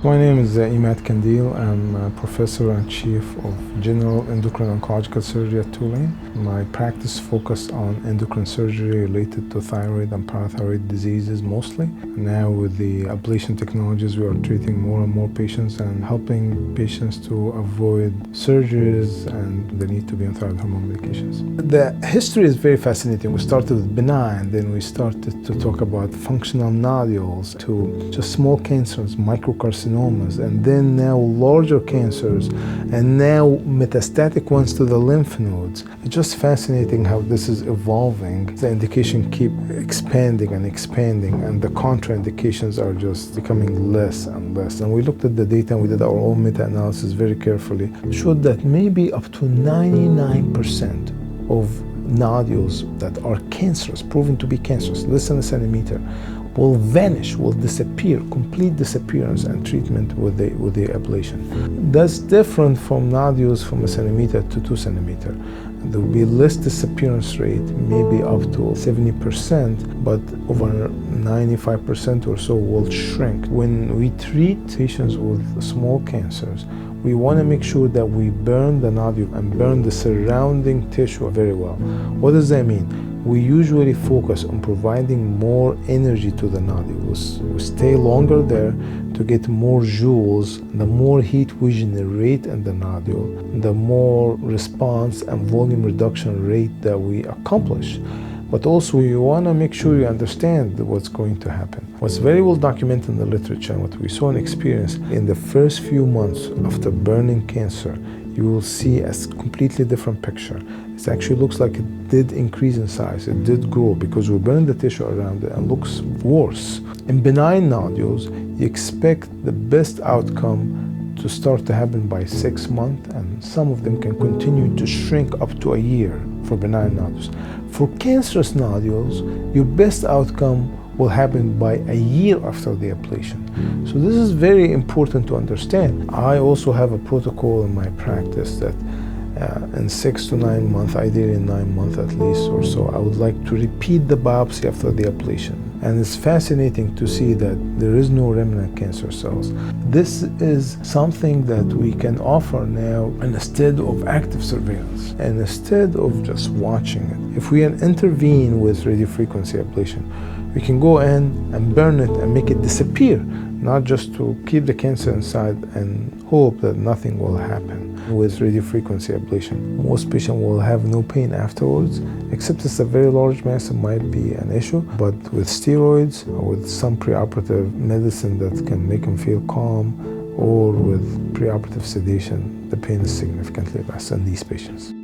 My name is Emad Kandil. I'm a professor and chief of general endocrine oncological surgery at Tulane. My practice focused on endocrine surgery related to thyroid and parathyroid diseases mostly. Now with the ablation technologies, we are treating more and more patients and helping patients to avoid surgeries and the need to be on thyroid hormone medications. The history is very fascinating. We started with benign, then we started to talk about functional nodules to just small cancers, microcarcinomas, and then now larger cancers, and now metastatic ones to the lymph nodes. It's just fascinating how this is evolving. The indication keep expanding and expanding, and the contraindications are just becoming less and less. And we looked at the data and we did our own meta-analysis very carefully. It showed that maybe up to 99% of nodules that are cancerous, proven to be cancerous, less than a centimeter, will vanish, will disappear, complete disappearance and treatment with the ablation. That's different from nodules from a centimeter to 2 centimeter. There will be less disappearance rate, maybe up to 70%, but over 95% or so will shrink. When we treat patients with small cancers, we want to make sure that we burn the nodule and burn the surrounding tissue very well. What does that mean? We usually focus on providing more energy to the nodules. We stay longer there to get more joules. The more heat we generate in the nodule, the more response and volume reduction rate that we accomplish. But also you want to make sure you understand what's going to happen. What's very well documented in the literature and what we saw and experienced in the first few months after burning cancer, you will see a completely different picture. It actually looks like it did increase in size, it did grow because we burned the tissue around it and looks worse. In benign nodules, you expect the best outcome to start to happen by 6 months, and some of them can continue to shrink up to a year for benign nodules. For cancerous nodules, your best outcome will happen by a year after the ablation. So this is very important to understand. I also have a protocol in my practice that in 6 to 9 months, ideally in 9 months at least or so, I would like to repeat the biopsy after the ablation. And it's fascinating to see that there is no remnant cancer cells. This is something that we can offer now instead of active surveillance and instead of just watching it. If we intervene with radiofrequency ablation, we can go in and burn it and make it disappear, not just to keep the cancer inside and hope that nothing will happen. With radiofrequency ablation, most patients will have no pain afterwards, except it's a very large mass, it might be an issue. But with steroids or with some preoperative medicine that can make them feel calm, or with preoperative sedation, the pain is significantly less in these patients.